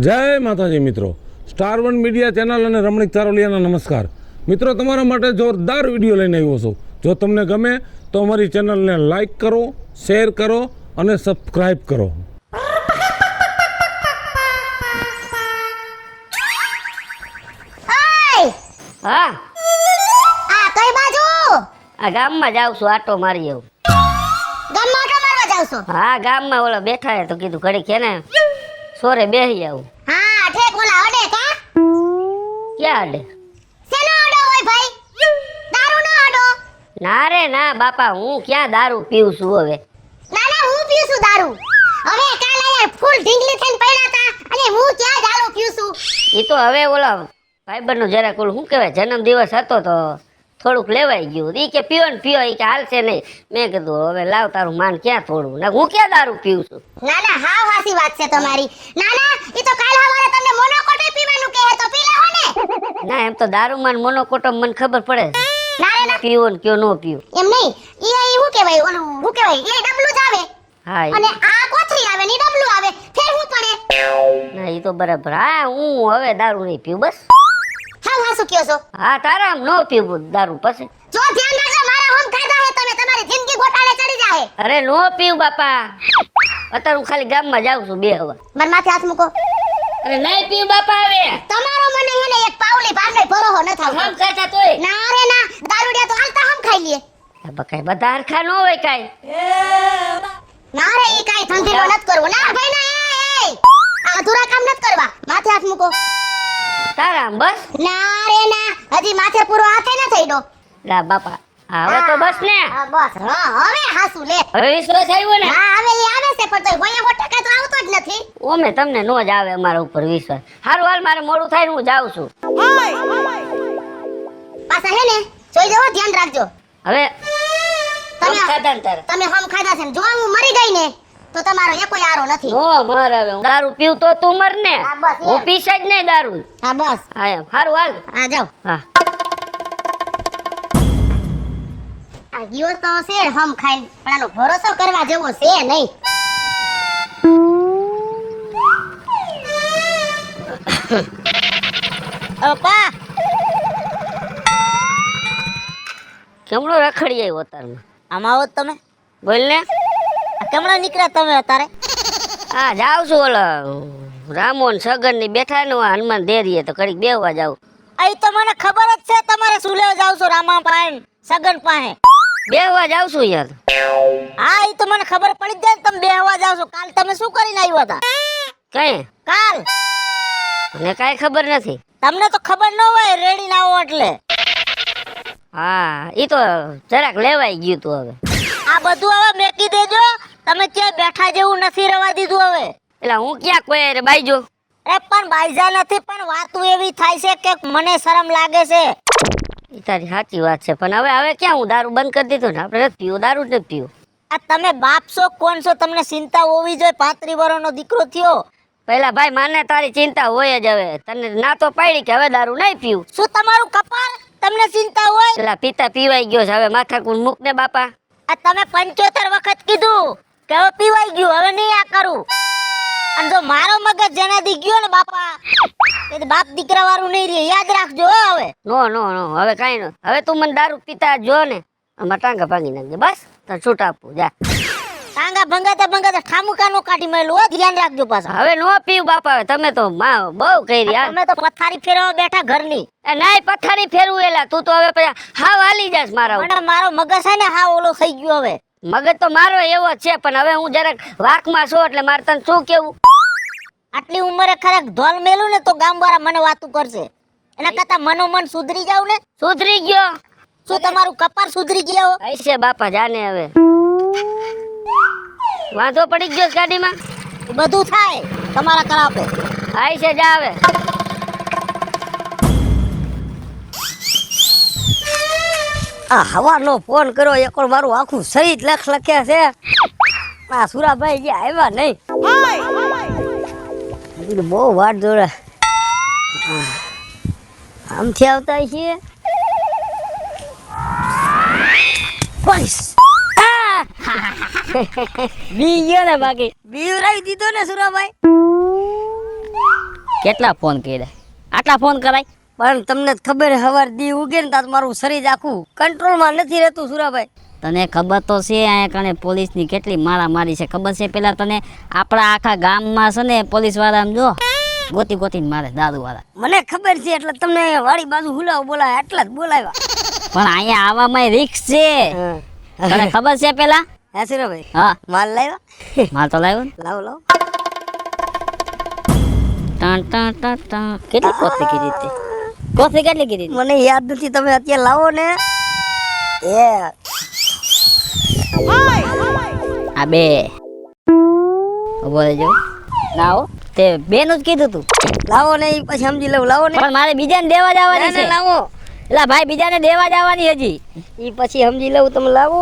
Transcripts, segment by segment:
જય માતાજી મિત્રો, સ્ટાર વન મીડિયા ચેનલ અને રમણીક ચારોલિયાના નમસ્કાર. મિત્રો, તમારા માટે જોરદાર વિડીયો લઈને આવ્યો છું. જો તમને ગમે તો અમારી ચેનલને લાઈક કરો, શેર કરો અને સબસ્ક્રાઈબ કરો. હા, આ કઈ બાજુ? આ ગામમાં જાઉં છું, આટો મારી આવું. ગામમાં આટો મારવા જાવ છો? હા, ગામમાં ઓલા બેઠા હે તો કીધું ઘડી કે ને સોરે બેહી આવું. હા, ઠેક ઓલા અડે કા? ક્યાં અડે? શેનો અડો હોય ભાઈ? દારૂ નો અડો? ના રે ના બાપા, હું ક્યાં દારૂ પીઉં છું હવે. ના ના, હું પીઉં છું દારૂ. હવે કાલ અહીંયા ફૂલ ઢીંગલી થઈને પડ્યા હતા અને હું ક્યાં દારૂ પીઉં છું? એ તો હવે ઓલા ભાઈબંધનો જરાક ઓલું શું કહેવાય જન્મદિવસ હતો તો થોડુંક લેવાઈ ગયું. એ કે પીઓ ને પીઓ, એ કે હાલશે નહીં. મેં કીધું હવે લાવ તારું માન ક્યાં થોડું, ના હું ક્યાં દારૂ પીઉં છું. ના ના, હાવ હાસી વાત છે તમારી. ના ના, ઈ તો કાલ હવારે તમને મોનોકોટે પીવાનું કહે તો પી લેવો ને. ના એમ તો દારૂમાં મોનોકોટમ મને ખબર પડે ના રે ના, પીવો ને કયો નો પીવો. એમ નહીં. ઈ હું કહેવાય ઓલું હું કહેવાય એ ડબલું જ આવે હા અને આ કોથળી આવે ને ઈ ડબલું આવે. ફેર હું પડે? ના એ તો બરાબર. હા, હું હવે દારૂ નહીં પીવું બસ. હાવ હાસુ કયો છો? હા, તારા આમ નો પીવું દારૂ પછી. જો ધ્યાન રાખજો, મારા હોમ ખાધા હે તમે, તમારી જિંદગી ગોટાળે ચડી જાહે. અરે નો પીવું બાપા, અત્યારે હું ખાલી ગામમાં જાઉં છું બે હવા. માર માથે હાથ મૂકો. અરે નહીં પીવું બાપા હવે. તમારો મને હેને એક પાવલી ભાગને ભરોહો ન થાવ. હમ ખાતા તોય ના રે ના, દારૂડિયા તો હાલતા હમ ખાઈ લે. બકાય બધા હરખા નો હોય કાઈ. ના રે, ઈ કાઈ ધંધીલો નત કરવો. ના ભાઈ ના, એ આ અધૂરા કામ નત કરવા. માથે હાથ મૂકો. તારા આમ બસ. ના રે ના, હજી માથે પૂરો હાથે ન થઈડો. લા બાપા, હવે તો બસ ને. હા બસ, હા હવે હાસુ લે. હવે વિશ્વાસ આવ્યો ને. હા હવે ઈ આવે છે પણ તોય ગોયા ટકા તો આવતો જ નથી. ઓમે તમને નો જ આવે અમારા ઉપર વિશ્વાસ. હારું હાલ, મારે મોડું થાય ને હું જાઉં છું. પાછા હે ને જોઈ જવો, ધ્યાન રાખજો. હવે તમે ખાધા ને તારે તમે હમ ખાધા છે ને જો હું મરી ગઈ ને તો તમારો એકોય આરો નથી. નો મારે હવે દારૂ પીવું તો તું મર ને. હા, બસ, હું એમ. પીશ જ નહીં દારૂ. હા બસ, હા એમ. હારું હાલ. હા જાઓ. હા આ ગયો તો છે હમ ખાઈને, પણ આનો ભરોસો કરવા જેવો છે નહીં. અપા કેમનો રખડી આવ્યો તારમાં? આમાં આવો તમે. બોલ ને. કેમણા નીકળ્યા તમે અત્યારે? હા જાઉં છું. ઓલા રામોન સગન ની બેઠા ને હનુમાન દેરીએ તો કડીક બેહવા જાઉં. અહીં તો મને ખબર જ છે તમારે શું લેવા જાવ છો રામા પાસે સગન પાસે. બેહવા જાઉં છું યાર. હા એ તો મને ખબર પડી જાય તમે બેહવા જાવ છો. કાલ તમે શું કરીને આવ્યા હતા? કઈ કાલ મને કાઈ ખબર નથી. તમને તો ખબર ન હોય રેડી ના આવો એટલે. હા ઈ તો જરાક લેવાઈ ગયું તું. હવે આ બધું હવે મેકી દેજો. તમે ક્યાંય બેઠા જેવું નથી રવા દીધું હવે. એટલે હું ક્યાં કોઈ રે બાઈજો. અરે પણ બાઈજા નથી, પણ વાતું એવી થાય છે કે મને શરમ લાગે છે. ઈ તારી સાચી વાત છે, પણ હવે ક્યાં હું દારૂ બંધ કરી દીધું ને. આપણે નથી પીવું, દારૂ જ નથી પીવું. આ તમે બાપ છો કોણ છો? તમને ચિંતા હોવી જોઈએ. 35 વર્ષનો દીકરો થયો. પેલા ભાઈ માને તારી ચિંતા હોય જ. હવે તને ના તો પાડી કે હવે દારૂ નહીં પીવું. શું તમારું કપાળ તમને ચિંતા હોય? પેલા પિતા પીવાઈ ગયો છે, હવે માથાકૂટ મૂક ને બાપા. આ તમે 75 વખત કીધું કે હવે પીવાઈ ગયું, હવે નહીં આ કરું. અને જો મારો મગજ જેના દી ગયો ને બાપા, એ બાપ દીકરા વાળું નહીં રહે, યાદ રાખજો હો. હવે નો હવે કાઈ નો. હવે તું મને દારૂ પીતા જો ને આમાં ટાંગા ભાંગી નાખજે બસ. તને છૂટ આપું જા. ટાંગા ભંગાતા ઠામુકા નો કાઢી મેલું હો, ધ્યાન રાખજો પાછા. હવે નો પીવું બાપા. હવે તમે તો માં બહુ કરી યાર. તમે તો પથારી ફેરવા બેઠા ઘરની. એ નહીં પથારી ફેરવું એલા. તું તો હવે પછી હાવ હાલી જાસ મારા ઉપર. મને મારો મગજ છે ને હા ઓલો થઈ ગયો હવે. મગજ તો મારો એવો જ છે, પણ હવે હું જરાક વાકમાં છું એટલે મારે તને શું કેવું. આટલી ઉંમરે ખરેખ ધોલ મેલું ને તો ગામ વાળા મને વાતું કરશે. એના કરતા મનોમન સુધરી જાવ ને. સુધરી ગયો. શું તમારું કપાળ સુધરી ગયો? હશે બાપા જાને. હવે વાંધો પડી ગયો ગાડીમાં. બધું થાય તમારા કરાપે. આઈ છે જા. હવે આ હવાનો ફોન કર્યો એકવાર મારું આખું સહિત લખ્યા છે. આ સુરાભાઈ જે આવ્યા નહીં. બહુ વાટ જોડે આમથી આવતા છીએ. પોલીસ બી ગયો ને બાકી બીવરાઈ દીધો ને સુરાભાઈ. કેટલા ફોન કર્યા, આટલા ફોન કરાય? પણ તમને જ ખબર હે, હવાર દી ઉગે ને તાર મારું શરીર આખું કંટ્રોલમાં નથી રહેતું સુરાભાઈ. તને ખબર તો છે અહીંયા કણે પોલીસની કેટલી મારામારી છે, ખબર છે? પેલા તને આપણા આખા ગામમાં છે ને પોલીસ વાળા આમ જો ગોતી ગોતીને મારે, દારૂ વાળા. મને ખબર છે એટલે તમને અહીંયા વાડી બાજુ હુલાવ બોલાય એટલા જ બોલાવ્યા. પણ અહીંયા આવવામાં રિક્સ છે, તને ખબર છે? પેલા હે સુરાભાઈ, હા માલ લાવ્યા? માલ તો લાવ્યો ને. લાવો લાવો. ટાણ ટાણ ટાણ ટાણ. કેટલી કોફી કીધી તે? કોફી કેટલી કીધી? મને યાદ નથી, તમે અત્યારે લાવો ને. એ આ બે ઉભો રહેજો. લાવો, તે બેનું જ કીધું તું. લાવો ને, ઈ પછી સમજી લઉં. લાવો ને. પણ મારે બીજાને દેવા જવાની છે. લાવો એલા ભાઈ, બીજાને દેવા જવાની હજી. ઈ પછી સમજી લઉં. તમે લાવો.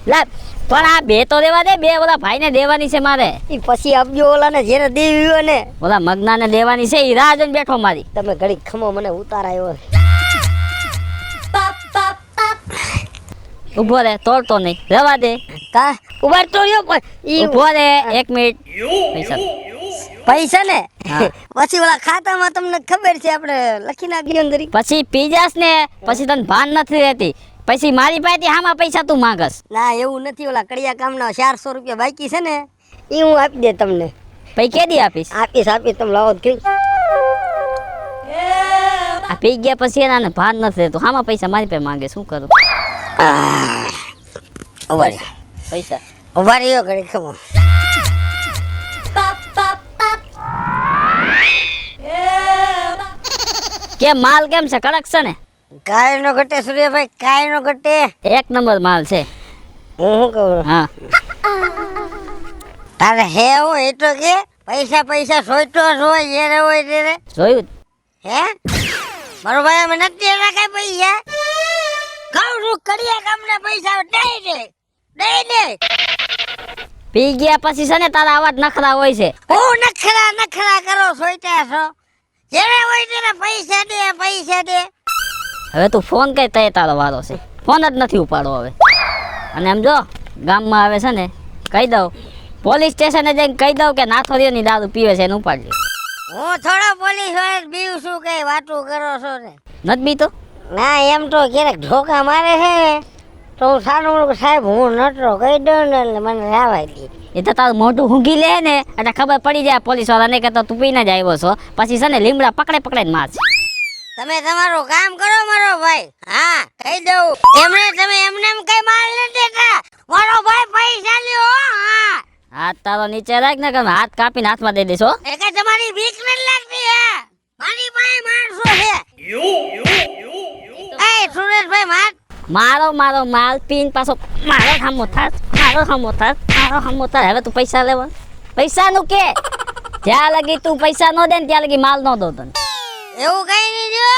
લા પણ આ બે તો દેવા દે, બે ઓલા ભાઈને દેવાની છે મારે. ઈ પછી આપજો ઓલા ને જેને દેવી હોય ને. ઓલા મગનાને દેવાની છે, ઈ રાહ જોઈને બેઠો મારી. તમે ઘડી ખમો, મને ઉતાર આવ્યો. ઉભો રે, તોડતો નહીં, રવા દે. કા ઉભા તો રહ્યો પણ ઈ ઉભો રે, 1 મિનિટ. પૈસા પૈસા ને હા. પછી ઓલા ખાતામાં તમને ખબર છે આપણે લખી નાખી અંદર. પછી પી જાસ ને પછી તને ભાન નથી રહેતી, પછી મારી પાસેથી હામાં પૈસા તું માંગસ. ના એવું નથી, ઓલા કડિયા કામના 400 રૂપિયા બાકી છે ને, ઈ હું આપી દે તમને. પૈ કેદી આપીશ? આપીશ તમે લાવો તો. આ પી ગયા પછી એના ભાન નથી રહેતું, હામાં પૈસા મારી પાસે માંગે, શું કરું? પૈસા ઉભા રહ્યો ઘડી ખમો. કેમ માલ કેમ છે? કડક છે ને? કાય નો ઘટે સૂર્યભાઈ, કાય નો ઘટે. 1 નંબર માલ છે. હું શું કહું, હા તારે હે હું એ તો કે પૈસા સોચતો હોય જેને હોય તેને. જોયું? હે મારો ભાઈ, અમે નથી એના કઈ પૈસા. કહું છું કડિયા કામના પૈસા દઈ દે. પી ગયા પછી છે ને તારા અવાજ નખરા હોય છે. હું નખરા કરો સોચતા છો, જેને હોય તેને પૈસા દે. હવે તું ફોન કઈ તય તારો વારો છે, ફોન જ નથી ઉપાડો હવે. અને એમ જો ગામમાં આવે છે ને કહી દઉં, પોલીસ સ્ટેશને જઈને કહી દઉં કે નાથોરીઓની દારૂ પીવે છે એને ઉપાડી લે. હું થોડો પોલીસ વાળા બીવ છું, કઈ વાતું કરો છો ને? નથી બીતો? ના એમ તો ક્યારેક ઢોકા મારે છે ને તો હું સારું સાહેબ હું નટરો કહી દઉં ને એટલે મને રાવાય દે. એ તો તારું મોઢું ઊંઘી લે ને એટલે ખબર પડી જાય પોલીસ વાળાને કે તો તું પીને જ આવ્યો છો, પછી છે ને લીમડા પકડે ને મારશે. તમે તમારું કામ કરો મારો ભાઈ. હા કહી દઉં તમે એમને કઈ માલ નથી દેતા, મારો ભાઈ પૈસા લ્યો. હા હાથ તારો નીચે રાખ ને કે હાથ કાપીને હાથમાં દઈ દઈશ હો. એ કઈ તમારી બીક નથી લાગતી? હે મારી પાસે માણસો છે. એ સુરેશભાઈ મારો માલ પીન પાછો મારો સામો થાસ. હવે તું પૈસા લેવા, પૈસાનું કે જ્યાં લગી તું પૈસા નો દે ને ત્યાં લગી માલ નો દો તને. એવું કઈ નહીં જો,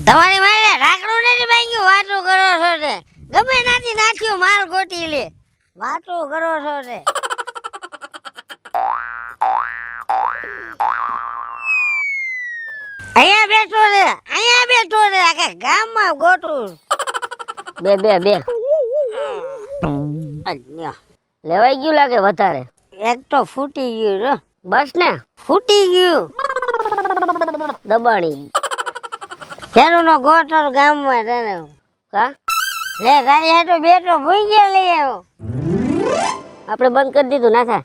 તમારી મારે રાખડું નથી ભાંગ્યું, વાતું કરો છો ને. ગમે નાથી નાખ્યું માલ ગોતી લે, વાતું કરો છો ને. અહીંયા બેઠો છે આખા ગામમાં ગોતું. બે લેવાઈ ગયું લાગે વધારે. એક તો ફૂટી ગયું જો. બસ ને ફૂટી ગયું દબાણી. ખેડૂ નો ગોટર ગામમાં તને કા લે તારી હાટો બેઠો ભૂઈ ગયા લઈ આવ્યો. આપણે બંધ કરી દીધું ના થાય.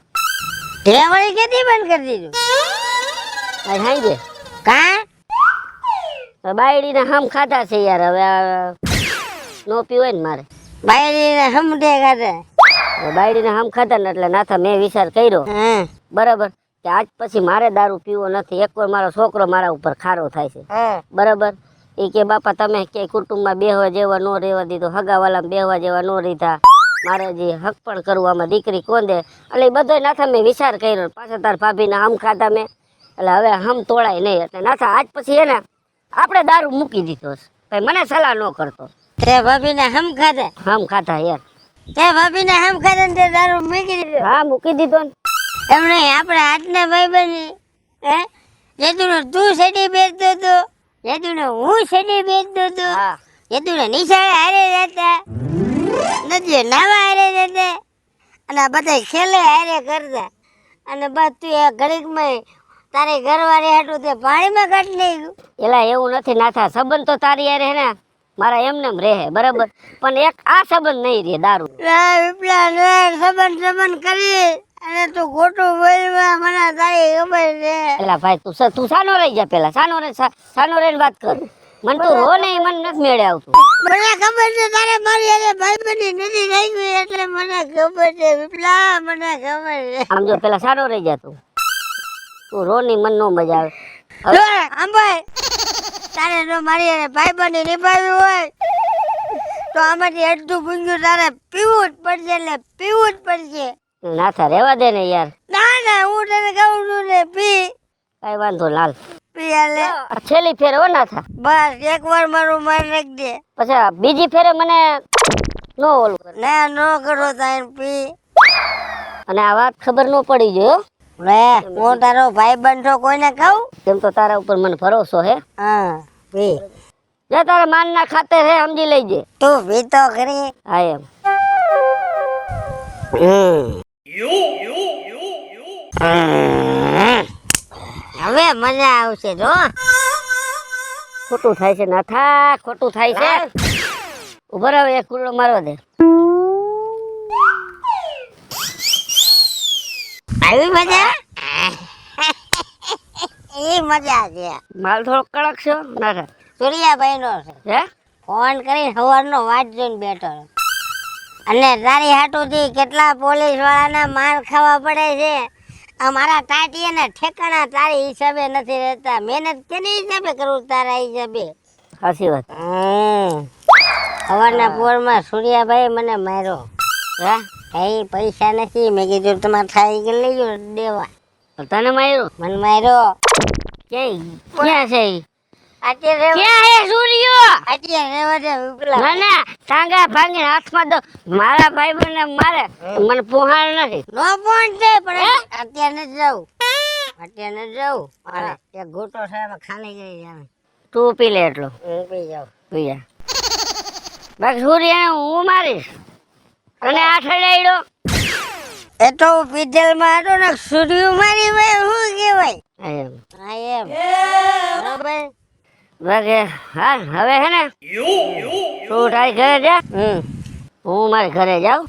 તે વળી કેદી બંધ કરી દીધું? આ હાઈ દે કા બાયડીને હમ ખાધા છે યાર, હવે નો પીવાય ને મારે. બાયડીને હમડે ખાધા. બાયડીને હમ ખાધા ને એટલે નાથા મેં વિચાર કર્યો હા બરાબર કે આજ પછી મારે દારૂ પીવો નથી. એકવાર મારો છોકરો મારા ઉપર ખારો થાય છે હા બરાબર. એ કે બાપા તમે કે કુટુંબમાં બેહવા જેવા નો રહેવા દીધો, હગાવાલામાં બેહવા જેવા નો રીધા, મારે જે હક પણ કરવું આમાં દીકરી કોણ દે. એટલે એ બધો નાથા મેં વિચાર કર્યો. પાછા તાર ભાભીને હમ ખાધા મેં, એટલે હવે હમ તોડાય નહીં. એટલે નાથા આજ પછી એને આપણે દારૂ મૂકી દીધો છે. ભાઈ મને સલાહ ન કરતો. તે ભાભીને હમ ખાધા? હમ ખાધા યાર. તે ભાભીને હમ ખાધા ને તે દારૂ મૂકી દીધો? હા મૂકી દીધો ને. એમને આપણે હાથના ભાઈ બની હે જેતું તું સેડી બેચતો હતો, જેતું હું સેડી બેચતો હતો. હા એ તું નિશાળે હારે રહેતા નથી નાવા હારે રહેતા અને આ બધા ખેલે હારે કરતા અને બસ તું એ ઘડીકમાં તારે ઘરવાળી હાટું તે પાણીમાં કાઢી નાખ્યું. એલા એવું નથી નાથા, સંબંધ તો તારી યાર હે ને મારા એમને એમ રહે બરાબર, પણ એક આ સંબંધ નહીં રહે દારૂ. વિપલા સંબંધ કરી અને તું ખોટું બોલવા મને તારી ખબર છે. એલા ભાઈ તું સાનો રહી જા, પેલા સાનો રહીને વાત કર. મને તું રો નહીં, મને નથી મેળે આવતું. મને ખબર છે તારે મારી હારે ભાઈબંધી નથી થઈ ગઈ એટલે મને ખબર છે વિપલા, મને ખબર છે. આમ જો પેલા સાનો રહી જા તું રો નહીં, મને નો મજા આવે. જો આંબાઈ તારે જો મારી હારે ભાઈબંધી નિભાવવી હોય તો આમાંથી અડધું ગુંજુ તારે પીવું જ પડશે, એટલે પીવું જ પડશે. નાથા રહેવા દે ને યાર. ના ના હું તને કહું છું ને પી કઈ વાંધો લાલ, પી હાલે. આ છેલ્લી ફેર હો નાથા, બસ એકવાર મારું માર રાખી દે. પછી આ બીજી ફેરે મને નો ઓલું કરે. ના નો કરો તારે પી. અને આ વાત ખબર ન પડી જોઈએ હો. લે હું તારો ભાઈબંધ છો કોઈને કહું? કેમ તો તારા ઉપર મને ભરોસો હે. હા પી. જે તારા માન ના ખાતે હે સમજી લેજે. તું પી તો ખરી. હા એમ. હવે મજા આવશે જો. ખોટું થાય છે નાથા, ખોટું થાય છે. ઉભો રહો, એક કુડો મારવા દે. આવી મજા? એ મજા છે. માલ થોડો કડક છે નાથા. સૂર્યાભાઈ નો છે. હે ફોન કરી સવારનો વાટ જોઈને બેઠો અને તારી હાટુથી કેટલા પોલીસ વાળાના માર ખાવા પડે છે. આ મારા ટાટિયાના ઠેકાણા તારી હિસાબે નથી રહેતા. મહેનત કેની હિસાબે કરું? તારા હિસાબે. સાચી વાત. સવારના પોરમાં સૂર્યાભાઈ મને માર્યો. હે કઈ પૈસા નથી. મેં કીધું તમારે થાય કે લઈ જાઓ દેવા. તને માર્યું? મને માર્યો. ક્યાં છે ઈ? અત્યારે ક્યાં હે સૂર્યો? અત્યારે રહેવા દે વિપલા. ના ના, ટાંગા ભાંગીને હાથમાં દો. મારા ભાઈ બને મારે, મને પોહાણ નથી. નો ફોન છે પણ અત્યારે નથી જવું. અત્યારે નથી જવું. અને એક ઘૂંટો છે એમાં ખાલી ગઈ જાવે. તું પી લે એટલો. હું પી જાઉં. પી જા. બાકી સૂર્યને હું મારીશ. અને આ ઠડાયડો. એ તો પીધેલમાં હતો ને સૂર્યું મારી ભાઈ શું કહેવાય? એમ. હા એમ. બરાબર. બાકી હા હવે હે ને તું તારી ઘરે જા, હું મારે ઘરે જાઉં.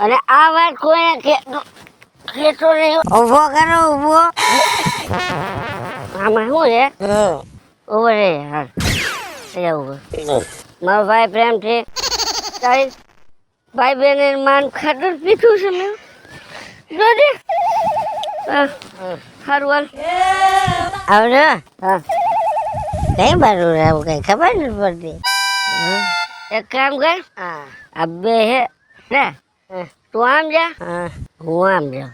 અને આ વાત કોઈને કહેતો નહીં. ઉભો કરો ઉભો. આમાં શું છે? ઉભો રે હા. અહીંયા ઉભો. મારો ભાઈ પ્રેમથી તારી ભાઈ બેને માન ખાતર પીધું છે મેં. જોજે. સારું હાલ. આવજો. હા કઈ બાજુ રહેવું કઈ ખબર નથી પડતી. એક કામ કર, હા આ બે હે ને તું આમ જા, હા. હું આમ જાઉં.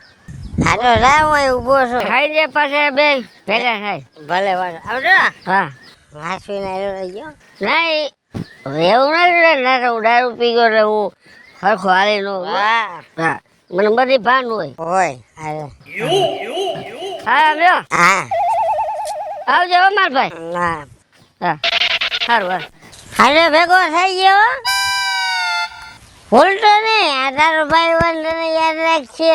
આ તો રામ હોય ઉભો છો. ખાઈ જાય પાછા બે ભેગા થાય. ભલે વાંધો. આવજો. હા વાસવીને આવ્યો રહી ગયો. નહીં એવું નથી ના તો હું દારૂ પી ગયો એટલે હું સરખો હાલી નો. હા મને બધી ભાન હોય. હોય હાલે. હા આવજો. હા આવજો હો માર ભાઈ. ના હા સારું હાલ. હાલે ભેગો થઈ ગયો. ભૂલતો નહીં. આ તારો ભાઈ બંધ તને યાદ રાખશે.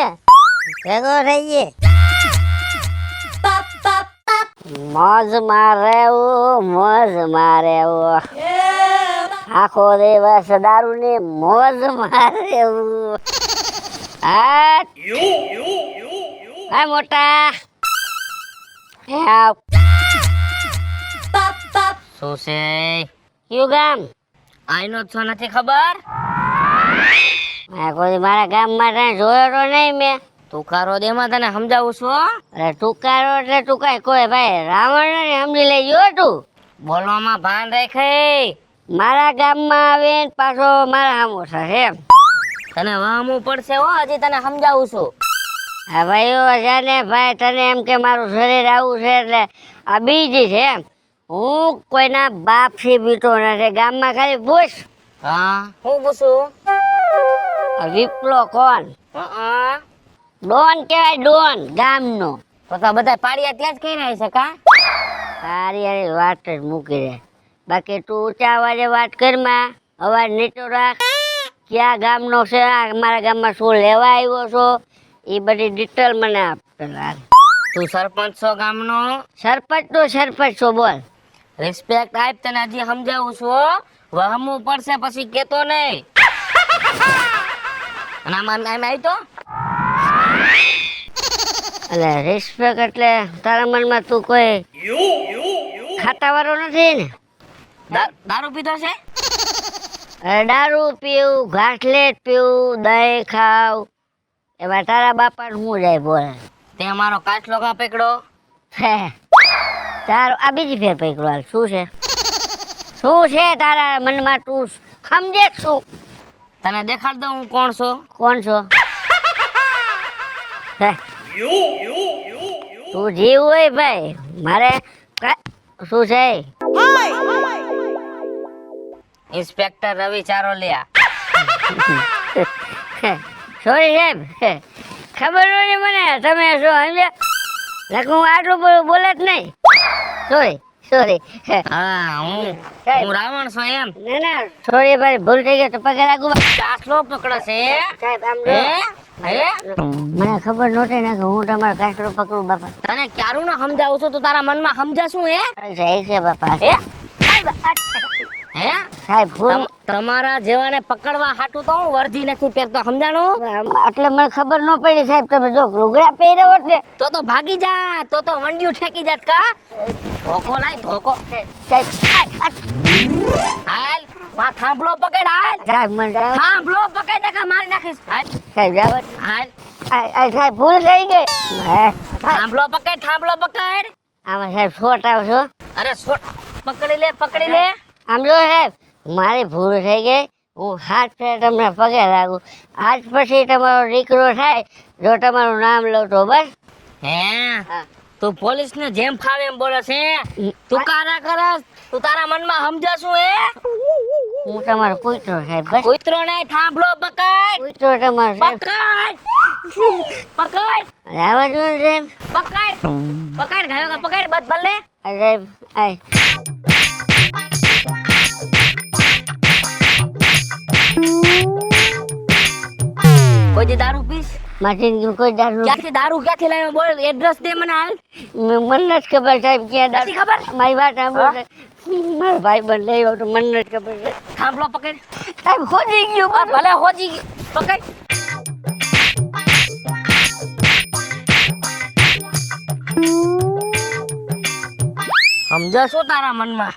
ભેગો થઈ ગયે. મોજ મારે મોજ મારે આખો દિવસ દારૂ ની મોજ મારે. હા મોટા શું છે? કયું ગામ? આઈનો છો નથી ખબર? કોઈ મારા ગામમાં તને જોયો તો નહીં મેં. તુકારો દેમાં તને સમજાવું છું. અરે ટુકારો એટલે તું કઈ કોઈ ભાઈ રાવણ ને સમજી લેજો તું. બોલવામાં ભાન રાખે. મારા ગામમાં આવીને પાછો મારા સામો થશે એમ. તને વામવું પડશે હો. હજી તને સમજાવું છું. હા ભાઈઓ જાને ભાઈ તને એમ કે મારું શરીર આવું છે એટલે આ બીજી છે એમ. હું કોઈના બાપથી બીતો નથી. ગામમાં ખાલી પૂછ હા હું પૂછું? આ વિપ્લો કોણ? ડોન કહેવાય ડોન ગામનો. તો બધા પાડિયા ત્યાં જ કહી રહ્યા છે કા? તારી આની વાત જ મૂકી દે. બાકી તું ઊંચા અવાજે વાત કરમાં, અવાજ નીચો રાખ. ક્યાં ગામનો છે, અમારા ગામમાં શું લેવા આવ્યો છો, એ બધી ડિટેલ મને આપ પેલા. તું સરપંચ છો ગામનો, સરપંચ છો, બોલ. રિસ્પેક્ટ આપ, તને હજી સમજાવું છું હો. વહમું પડશે પછી કેતો નહીં. અને આમાં નામ આવી તો એટલે રિસ્પેક્ટ એટલે તારા મનમાં તું કોઈ ખાતાવાળો નથી ને? દારૂ પીધો છે? અરે દારૂ પીવું, ઘાસલેટ પીવું, દહીં ખાવ, એમાં તારા બાપાને શું જાય બોલ? તે અમારો કાચલો કા પકડો? હે, તારો આ બીજી ફેર પકડો. હાલ શું છે, શું છે તારા મનમાં? તું સમજે જ શું? તને દેખાડ દઉં હું કોણ છું. કોણ છો? હે, તું જીવ હોય ભાઈ, મારે શું છે? ઇન્સ્પેક્ટર રવિ ચારોલિયા. સોરી સાહેબ, ખબર નથી મને તમે શું સમજ્યા. હું આટલું બધું બોલે જ નહીં. સોરી. હા, હું રાવણ છું એમ. ના સોરી ભાઈ, ભૂલ થઈ ગઈ તો પગે લાગુ. કાચલો પકડો છે સાહેબ આમ હે? જો. હે? મને ખબર નહોતી ને કે હું તમારો કાચરો પકડું બાપા. તને ક્યારું ના સમજાવું છું તો તારા મનમાં સમજાશું હે? જય છે બાપા. હે? હે? સાહેબ ભૂલ. તમારા જેવાને પકડવા હાટું તો હું વર્ધી નથી પહેરતો, સમજાણું? એટલે મને ખબર ન પડી સાહેબ. તમે જો લુગડા પહેર્યા હોત ને તો ભાગી જા, તો વંડિયું ઠેકી જાત કા. ધોકો લાય ધોકો. સાહેબ. હાલ વા થાંભલો પકડ. હાલ સાહેબ મને જાવ. થાંભલો પકડ નકા મારી નાખીશ. હાલ સાહેબ જાવ. હાલ સાહેબ ભૂલ થઈ ગઈ. થાંભલો પકડ. આમાં સાહેબ શોટ આવશો. અરે છોડ પકડી લે. આમ જો સાહેબ, મારી ભૂલ થઈ ગઈ. હું હાથ ફેર તમને પગે લાગુ. આજ પછી તમારો દીકરો થાય જો તમારું નામ લઉં તો બસ. હે તું પોલીસ ને જેમ ફાવે એમ બોલે છે. તું કારા કરસ, તું તારા મનમાં સમજાશું હે? હું તમારો કૂતરો સાહેબ બસ. કૂતરો નહીં, થાંભલો પકડ. કૂતરો તમારો સાહેબ. પકડ આવા જો સાહેબ. પકડ ગાયો પકડ બસ ભલે. સાહેબ આય. કોઈ દી દારૂ પીસ? મારી કોઈ દારૂ ક્યાંથી લાવ્યો બોલ, એડ્રેસ દે મને હાલ. મને નથી ખબર સાહેબ ક્યાં દારૂ. નથી ખબર? મારી વાત સાંભળો સાહેબ. મારો ભાઈ બંધ લઈ આવ્યો તો મને નથી ખબર છે. થાંભલો પકડ. સાહેબ ખોજી ગયો. ભલે હોજી ગઈ. પકડ. સમજા શું તારા મનમાં?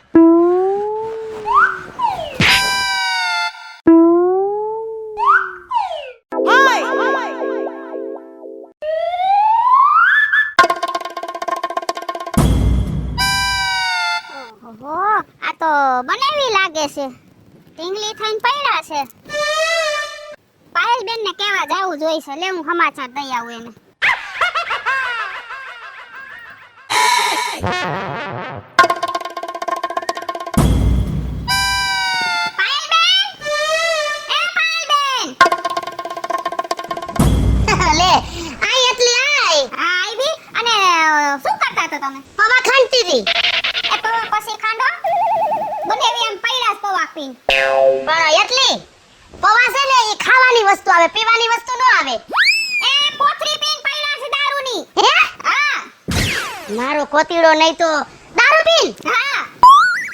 ઓહો, આ તો બનાવી લાગે છે. ઢીંગલી થઈને પડ્યા છે. પાયલબેન ને કેવા જાવું જોઈશે. લે હું સમાચાર દઈ આવું એને. લે આઈ એટલી આઈ. હા આવી. અને શું કરતા હતા તમે? પવા ખાંડતી હતી. એ પવા પછી ખાંડો બનેવી એમ પૈડાસ પવા પીન. પણ એટલી પવા છે ને એ ખાવાની વસ્તુ આવે, પીવાની વસ્તુ ન આવે. એ પોથરી પીન પૈડાસ દારૂની. હે? હા. મારો કોતીડો નહીં તો દારૂ પીન. હા.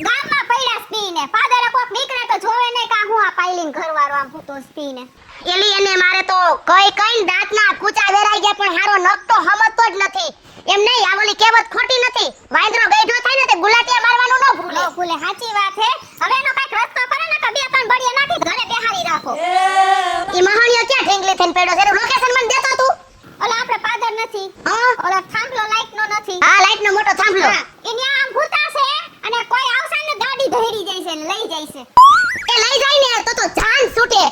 ગામમાં પૈડાસ પીને પાદરે કોક નીકળે તો જોવે નહીં કા હું આ પાઈલિંગ ઘરવાળો આમ હું તો પીને. એલી અને મારે તો કઈ દાંતના કૂચા વેરાઈ ગયા પણ હારો નખ તો હમતો જ નથી. એમ નહીં, આ ઓલી કહેવત ખોટી નથી. વાંદરો ગઈઢો થાય ને તે ગુલાટિયા મારવાનું ન ભૂલે. ન ભૂલે, સાચી વાત છે. હવે એનો કઈક રસ્તો કરે ને કે બે ત્રણ બળિયા નાખી ઘરે બેહારી રાખો. ઈ મહાણિયો ક્યાં ઢીંગલી થઈને પડ્યો છે? એનું લોકેશન મને દેતો તું. ઓલા આપણે પાદર નથી. હા, ઓલા થાંભલો લાઈટ નો નથી. હા, લાઈટ નો મોટો થાંભલો. એની આમ ભૂતા છે અને કોઈ આવશે ને ગાડી ધરી જાય છે ને લઈ જાય છે. એ લઈ જાય ને તો જાન છૂટે.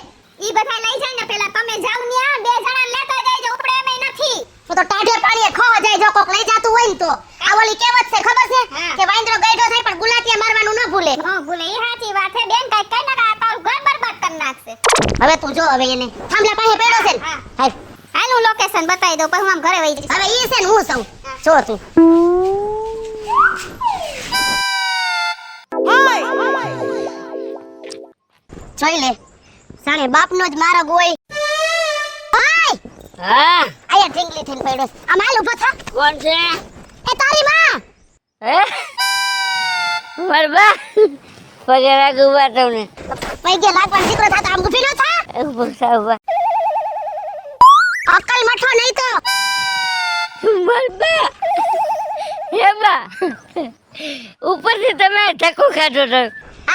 ઈ બધા લઈ જાય ને પેલા તમે જાવ ને આ બે જણા લેતા જાય જો ઉપડે એમ નથી. તો ટાઢે પાણીએ ખો જાય જો કોક લઈ જાતું હોય ને તો. આ ઓલી કહેવત છે ખબર છે કે વાંદરો ગઈઢો થાય પણ ગુલાટિયા મારવાનું ન ભૂલે. ન ભૂલે, ઈ સાચી વાત છે બેન. કઈ કઈ ના તારું ઘર બરબાદ કરી નાખશે. હવે તું જો હવે એને થાંભલા પાસે પડ્યો છે ને. હાલ હાલ હું લોકેશન બતાવી દઉં પછી હું આમ ઘરે વઈ જઈશ. હવે ઈ છે ને હું સૌ જો તું. જોઈ લે સાણે બાપનો જ મારો ગોય ઓય હા આયા ઢીંગલી થઈને પડ્યો છે. આ માલ ઊભો થા કોણ છે એ તારી માં હે બરબા પગે રાખું બા તમને પૈગે લાગવાનો દીકરો થા તો આમ ઊભી ન થા ઉભો થા ઉભા અક્કલ મઠો નહીં તો બરબા હે બા ઉપરથી તમે ધક્કો ખાધો તો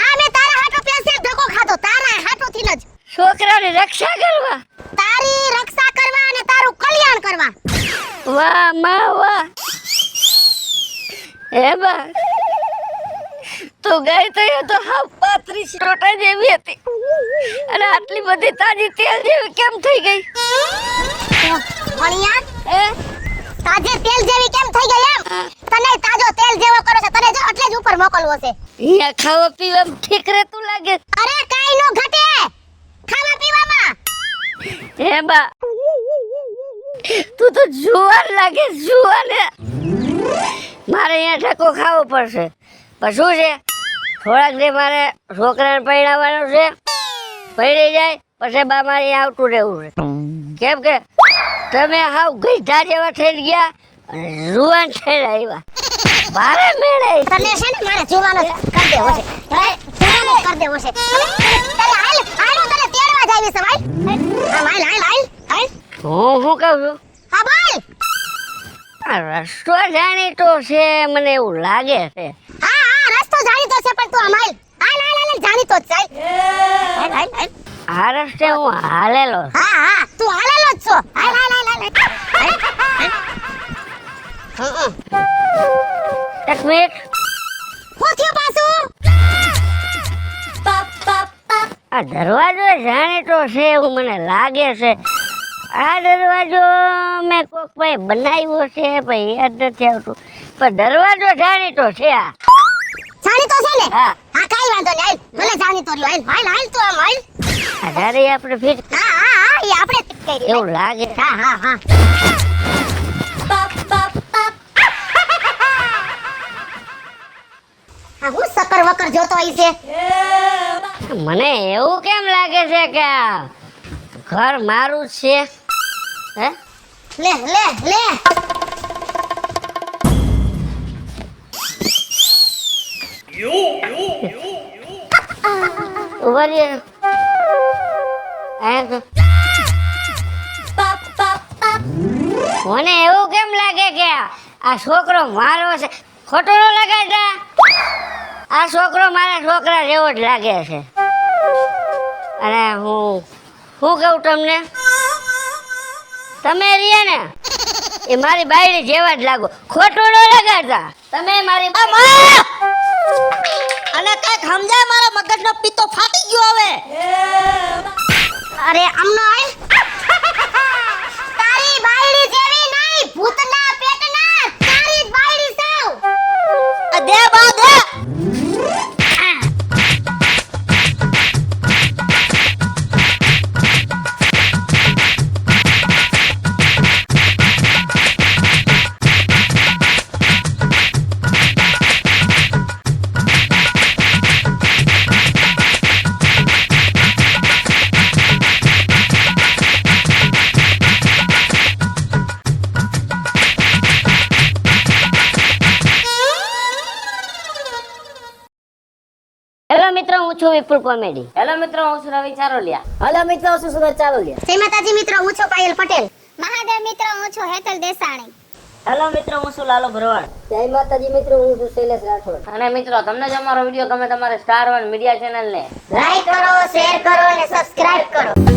આ મે તારા હાટો પેસે ધક્કો ખાધો તારા હાટો થી જ છોકરાની રક્ષા કરવા તારી રક્ષા કરવા અને તારું કલ્યાણ કરવા વાહ માં વાહ હે બા તું ગઈ તો હા 35 ટોટા જેવી હતી અને આટલી બધી તાજી તેલ જેવી કેમ થઈ ગઈ ભણિયા હે તાજે તેલ જેવી કેમ થઈ ગઈ એમ તને તાજો તેલ જેવો કરો છે તને જો એટલે જ ઉપર મોકલવો છે અહીંયા ખાવા પીવામાં ઠીક રહેતું લાગે અરે કાઈ નો ઘટે ખાવા પીવામાં હે બા તું તો જુવાન લાગે જુવાન હે. મારે અહીંયા ઠકો ખાવો પડશે પણ શું છે થોડાક દે મારે છોકરાને પરણાવવાનું છે પરણી જાય પછી બા મારે અહીંયા આવતું રહેવું છે કેમ કે તમે હાવ ગઈઢા જેવા થઈ ગયા અને જુવાન થઈ આવ્યા મારે મેળે તને છે ને મારે જોવાનો કર દેવો છે જોવાનો કર દેવો છે તને હાલ હાલ હું તને તેડવા જાવી છે ભાઈ હાલ હાલ હાલ હાલ હું શું કહું છું હા બોલ આ રસ્તો જાણીતો છે મને એવું લાગે છે હા હા રસ્તો જાણીતો છે પણ તું આમ હાલ હાલ હાલ હાલ જાણીતો જ છે હાલ હાલ હાલ આ રસ્તે હું હાલેલો છું. હા હા તું હાલેલો જ છો હાલ હાલ હાલ હાલ એક મિનિટ હું થયું પાછું આ દરવાજો જાણીતો છે એવું મને લાગે છે આ દરવાજો મેં કોક ભાઈ બનાવ્યો છે ભાઈ યાદ નથી આવતું પણ દરવાજો જાણીતો છે આ જાણીતો છે ને હા હા કાઈ વાંધો નહીં હાલ ભલે જાણીતો રહ્યો હાલ હાલ હાલ તું આમ હાલ આ જ્યારે આપણે ફિટ હા હા હા એ આપણે જ કરી એવું લાગે હા હા હા હા હું સકર વકર જોતો હોય છે મને એવું કેમ લાગે છે કે આ ઘર મારું જ છે હે લે લે લે ઉભા રહે મને એવું કેમ લાગે કે આ છોકરો મારો છે ખોટો ન લગાડતા આ છોકરો મારા છોકરા જેવો જ લાગે છે અને હું કહું તમને તમે રીએ ને એ મારી બાયડી જેવા જ લાગો ખોટું ન લગાડતા તમે મારી અને કઈક સમજાય મારા મગજનો પિત્તો ફાટી ગયો હવે અરે આમનો આય તારી બાયડી જેવી નહીં ભૂતના પેટના તારી જ બાયડી સાવ દે બા દે હેલો મિત્રો હું છું વિપુલ કોમેડી. હેલો મિત્રો હું છું રવિ ચારોલિયા. હેલો મિત્રો હું છું સુરત ચારોલિયા. જય માતાજી મિત્રો હું છું પાયલ પટેલ મહાદેવ મિત્રો હું છું હેતલ દેસાણી હેલો મિત્રો હું છું લાલો ભરવાડ. જય માતાજી મિત્રો હું છું શૈલેષ રાઠોડ. અને મિત્રો તમને જો અમારો વિડીયો ગમે તમારે સ્ટાર વન મીડિયા ચેનલ ને લાઈક કરો શેર કરો અને સબસ્ક્રાઇબ કરો